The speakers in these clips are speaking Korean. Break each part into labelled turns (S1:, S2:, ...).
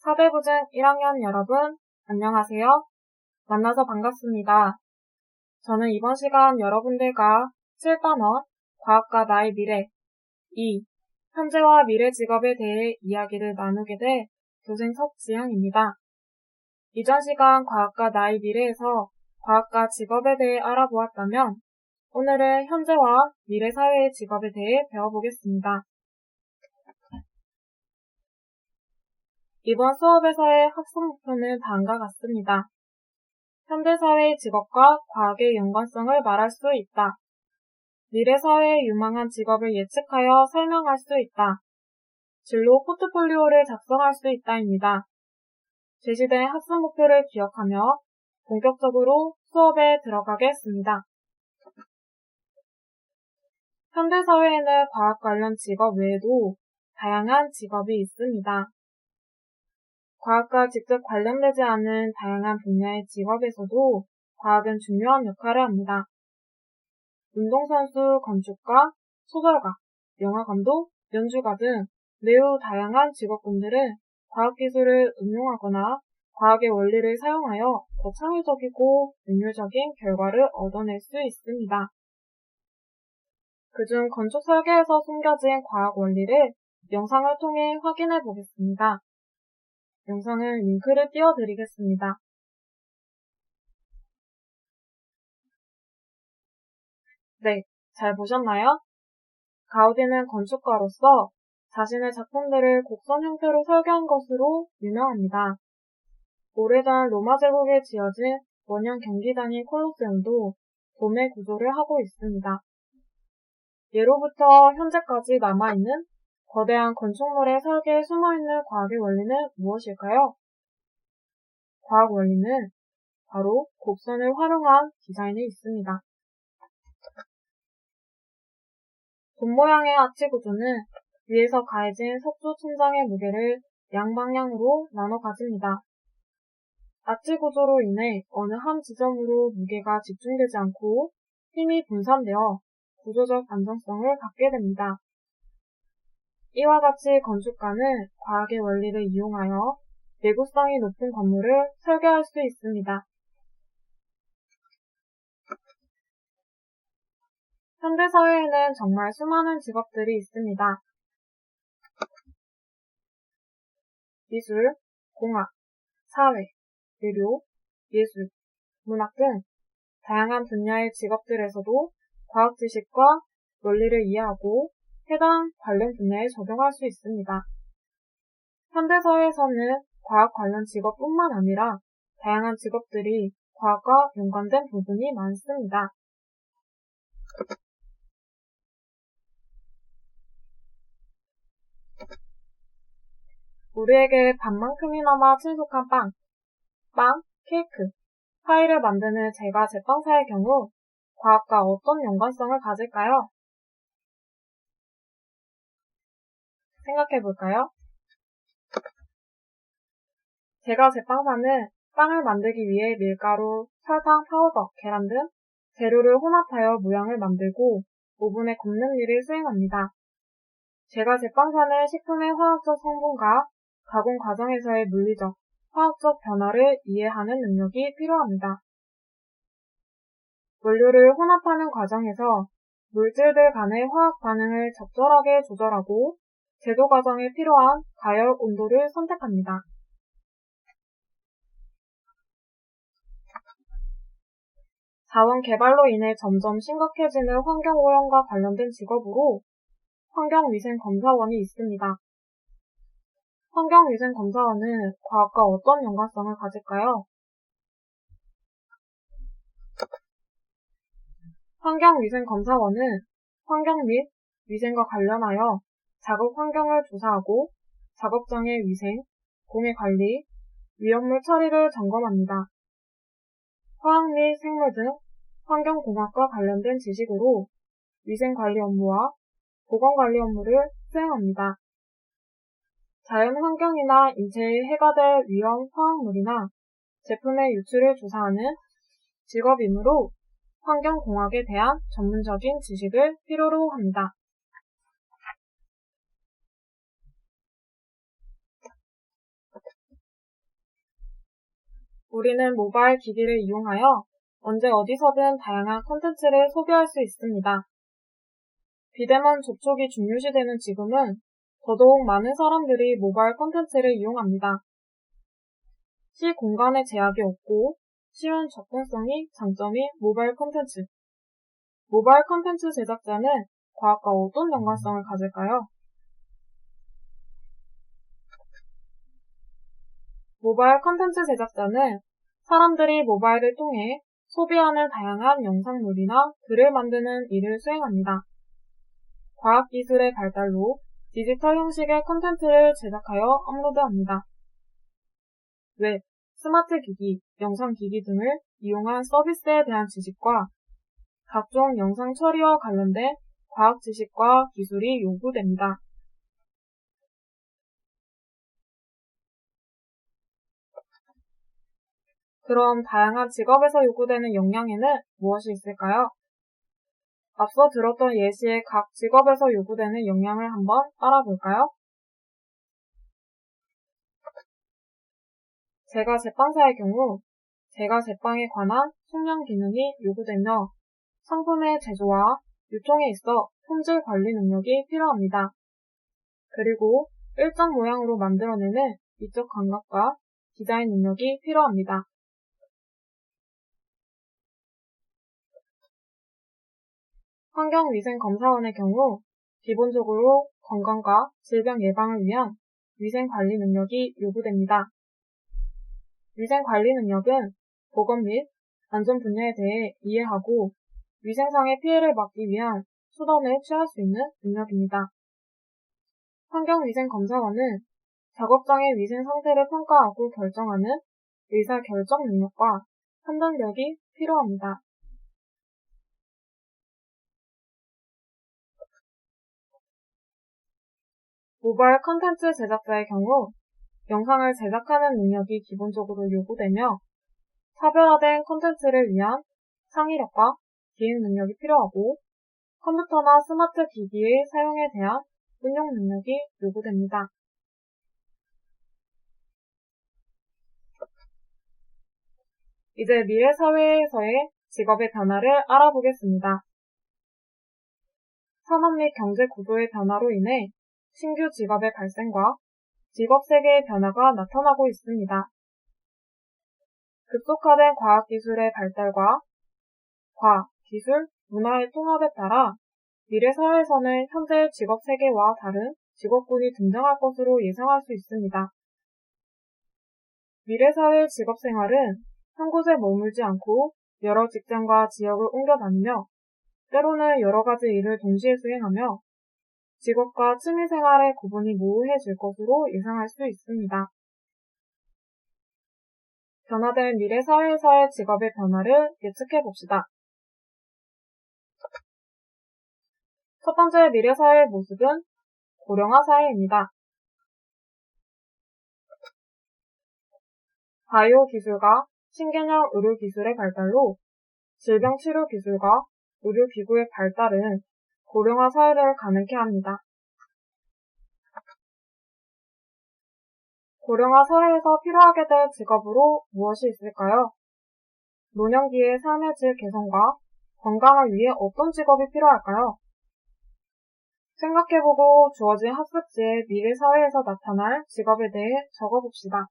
S1: 사대부증 1학년 여러분, 안녕하세요. 만나서 반갑습니다. 저는 이번 시간 여러분들과 7단원 과학과 나의 미래 2. 현재와 미래 직업에 대해 이야기를 나누게 될 교생 석지영입니다. 이전 시간 과학과 나의 미래에서 과학과 직업에 대해 알아보았다면 오늘은 현재와 미래 사회의 직업에 대해 배워보겠습니다. 이번 수업에서의 학습 목표는 다음과 같습니다. 현대사회의 직업과 과학의 연관성을 말할 수 있다. 미래사회의 유망한 직업을 예측하여 설명할 수 있다. 진로 포트폴리오를 작성할 수 있다입니다. 제시된 학습 목표를 기억하며 본격적으로 수업에 들어가겠습니다. 현대사회에는 과학 관련 직업 외에도 다양한 직업이 있습니다. 과학과 직접 관련되지 않은 다양한 분야의 직업에서도 과학은 중요한 역할을 합니다. 운동선수, 건축가, 소설가, 영화감독, 연주가 등 매우 다양한 직업군들은 과학기술을 응용하거나 과학의 원리를 사용하여 더 창의적이고 능률적인 결과를 얻어낼 수 있습니다. 그중 건축 설계에서 숨겨진 과학 원리를 영상을 통해 확인해 보겠습니다. 영상은 링크를 띄워드리겠습니다. 네, 잘 보셨나요? 가우디는 건축가로서 자신의 작품들을 곡선 형태로 설계한 것으로 유명합니다. 오래전 로마 제국에 지어진 원형 경기장인 콜로세움도 돔의 구조를 하고 있습니다. 예로부터 현재까지 남아있는 거대한 건축물의 설계에 숨어있는 과학의 원리는 무엇일까요? 과학 원리는 바로 곡선을 활용한 디자인에 있습니다. 돔 모양의 아치 구조는 위에서 가해진 석조 천장의 무게를 양방향으로 나눠 가집니다. 아치 구조로 인해 어느 한 지점으로 무게가 집중되지 않고 힘이 분산되어 구조적 안정성을 갖게 됩니다. 이와 같이 건축가는 과학의 원리를 이용하여 내구성이 높은 건물을 설계할 수 있습니다. 현대사회에는 정말 수많은 직업들이 있습니다. 미술, 공학, 사회, 의료, 예술, 문학 등 다양한 분야의 직업들에서도 과학 지식과 원리를 이해하고 해당 관련 분야에 적용할 수 있습니다. 현대사회에서는 과학 관련 직업뿐만 아니라 다양한 직업들이 과학과 연관된 부분이 많습니다. 우리에게 밥만큼이나마 친숙한 빵, 케이크, 파이를 만드는 제과 제빵사의 경우 과학과 어떤 연관성을 가질까요? 생각해볼까요? 제과 제빵사는 빵을 만들기 위해 밀가루, 설탕, 파우더, 계란 등 재료를 혼합하여 모양을 만들고 오븐에 굽는 일을 수행합니다. 제과 제빵사는 식품의 화학적 성분과 가공 과정에서의 물리적, 화학적 변화를 이해하는 능력이 필요합니다. 원료를 혼합하는 과정에서 물질들 간의 화학 반응을 적절하게 조절하고 제조 과정에 필요한 가열 온도를 선택합니다. 자원 개발로 인해 점점 심각해지는 환경오염과 관련된 직업으로 환경위생검사원이 있습니다. 환경위생검사원은 과학과 어떤 연관성을 가질까요? 환경위생검사원은 환경 및 위생과 관련하여 작업 환경을 조사하고 작업장의 위생, 공해 관리, 위험물 처리를 점검합니다. 화학 및 생물 등 환경공학과 관련된 지식으로 위생관리 업무와 보건관리 업무를 수행합니다. 자연환경이나 인체에 해가 될 위험 화학물이나 제품의 유출을 조사하는 직업이므로 환경공학에 대한 전문적인 지식을 필요로 합니다. 우리는 모바일 기기를 이용하여 언제 어디서든 다양한 콘텐츠를 소비할 수 있습니다. 비대면 접촉이 중요시되는 지금은 더더욱 많은 사람들이 모바일 콘텐츠를 이용합니다. 시 공간의 제약이 없고 쉬운 접근성이 장점인 모바일 콘텐츠. 모바일 콘텐츠 제작자는 과학과 어떤 연관성을 가질까요? 모바일 콘텐츠 제작자는 사람들이 모바일을 통해 소비하는 다양한 영상물이나 글을 만드는 일을 수행합니다. 과학기술의 발달로 디지털 형식의 콘텐츠를 제작하여 업로드합니다. 웹, 스마트 기기, 영상 기기 등을 이용한 서비스에 대한 지식과 각종 영상 처리와 관련된 과학 지식과 기술이 요구됩니다. 그럼 다양한 직업에서 요구되는 역량에는 무엇이 있을까요? 앞서 들었던 예시의 각 직업에서 요구되는 역량을 한번 알아볼까요? 제과 제빵사의 경우 제과 제빵에 관한 숙련 기능이 요구되며 상품의 제조와 유통에 있어 품질 관리 능력이 필요합니다. 그리고 일정 모양으로 만들어내는 미적 감각과 디자인 능력이 필요합니다. 환경위생검사원의 경우 기본적으로 건강과 질병 예방을 위한 위생관리 능력이 요구됩니다. 위생관리 능력은 보건 및 안전 분야에 대해 이해하고 위생상의 피해를 막기 위한 수단을 취할 수 있는 능력입니다. 환경위생검사원은 작업장의 위생 상태를 평가하고 결정하는 의사결정 능력과 판단력이 필요합니다. 모바일 컨텐츠 제작자의 경우 영상을 제작하는 능력이 기본적으로 요구되며 차별화된 콘텐츠를 위한 창의력과 기획 능력이 필요하고 컴퓨터나 스마트 기기의 사용에 대한 운용 능력이 요구됩니다. 이제 미래 사회에서의 직업의 변화를 알아보겠습니다. 산업 및 경제 구조의 변화로 인해 신규 직업의 발생과 직업 세계의 변화가 나타나고 있습니다. 급속화된 과학기술의 발달과 과학, 기술, 문화의 통합에 따라 미래 사회에서는 현재의 직업 세계와 다른 직업군이 등장할 것으로 예상할 수 있습니다. 미래 사회의 직업 생활은 한 곳에 머물지 않고 여러 직장과 지역을 옮겨 다니며 때로는 여러 가지 일을 동시에 수행하며 직업과 취미생활의 구분이 모호해질 것으로 예상할 수 있습니다. 변화된 미래 사회에서의 직업의 변화를 예측해 봅시다. 첫 번째 미래 사회의 모습은 고령화 사회입니다. 바이오 기술과 신개념 의료 기술의 발달로 질병 치료 기술과 의료 기구의 발달은 고령화 사회를 가능케 합니다. 고령화 사회에서 필요하게 될 직업으로 무엇이 있을까요? 노년기의 삶의 질 개선과 건강을 위해 어떤 직업이 필요할까요? 생각해보고 주어진 학습지의 미래 사회에서 나타날 직업에 대해 적어봅시다.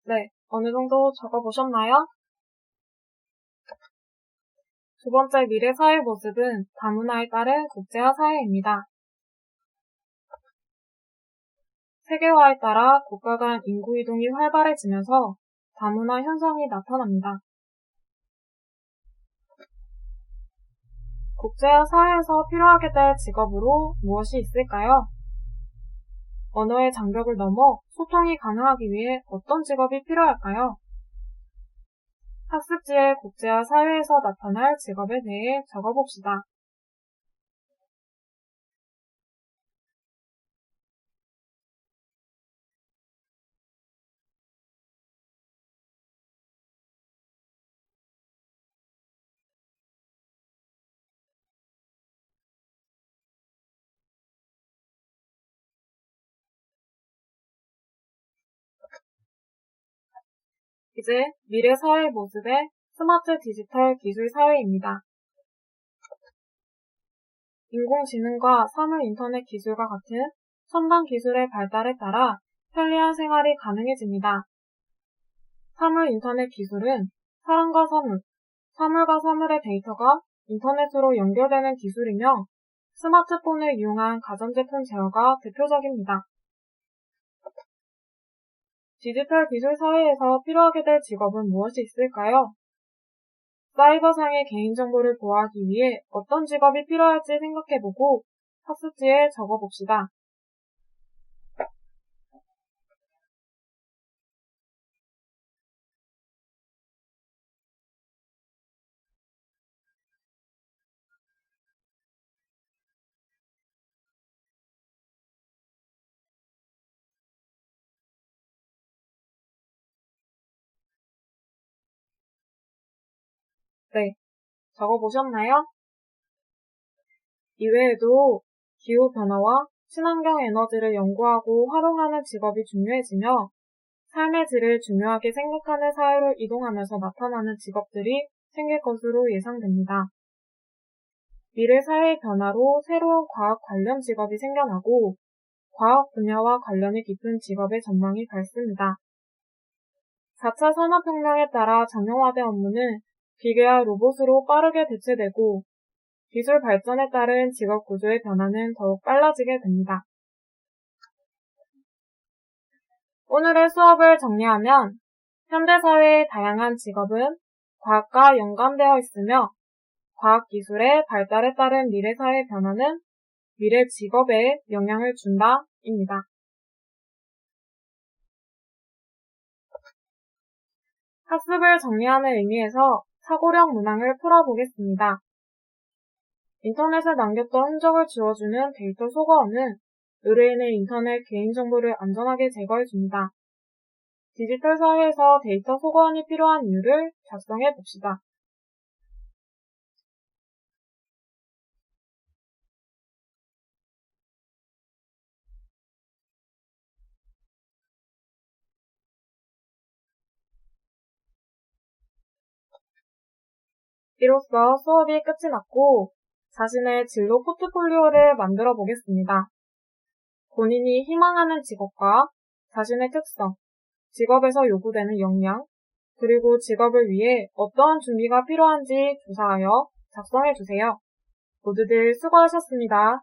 S1: 네, 어느 정도 적어보셨나요? 두 번째 미래 사회 모습은 다문화에 따른 국제화 사회입니다. 세계화에 따라 국가 간 인구 이동이 활발해지면서 다문화 현상이 나타납니다. 국제화 사회에서 필요하게 될 직업으로 무엇이 있을까요? 언어의 장벽을 넘어 소통이 가능하기 위해 어떤 직업이 필요할까요? 학습지의 국제화 사회에서 나타날 직업에 대해 적어봅시다. 이제 미래 사회 모습의 스마트 디지털 기술 사회입니다. 인공지능과 사물 인터넷 기술과 같은 첨단 기술의 발달에 따라 편리한 생활이 가능해집니다. 사물 인터넷 기술은 사람과 사물, 사물과 사물의 데이터가 인터넷으로 연결되는 기술이며 스마트폰을 이용한 가전제품 제어가 대표적입니다. 디지털 기술 사회에서 필요하게 될 직업은 무엇이 있을까요? 사이버상의 개인정보를 보호하기 위해 어떤 직업이 필요할지 생각해보고 학습지에 적어봅시다. 네, 적어보셨나요? 이외에도 기후변화와 친환경 에너지를 연구하고 활용하는 직업이 중요해지며 삶의 질을 중요하게 생각하는 사회로 이동하면서 나타나는 직업들이 생길 것으로 예상됩니다. 미래 사회의 변화로 새로운 과학 관련 직업이 생겨나고 과학 분야와 관련이 깊은 직업의 전망이 밝습니다. 4차 산업혁명에 따라 정형화된 업무는 기계와 로봇으로 빠르게 대체되고 기술 발전에 따른 직업 구조의 변화는 더욱 빨라지게 됩니다. 오늘의 수업을 정리하면 현대사회의 다양한 직업은 과학과 연관되어 있으며 과학기술의 발달에 따른 미래사회 변화는 미래 직업에 영향을 준다 입니다. 학습을 정리하는 의미에서 사고력 문항을 풀어보겠습니다. 인터넷에 남겼던 흔적을 지워주는 데이터 소거원은 의뢰인의 인터넷 개인정보를 안전하게 제거해줍니다. 디지털 사회에서 데이터 소거원이 필요한 이유를 작성해 봅시다. 이로써 수업이 끝이 났고 자신의 진로 포트폴리오를 만들어 보겠습니다. 본인이 희망하는 직업과 자신의 특성, 직업에서 요구되는 역량, 그리고 직업을 위해 어떠한 준비가 필요한지 조사하여 작성해 주세요. 모두들 수고하셨습니다.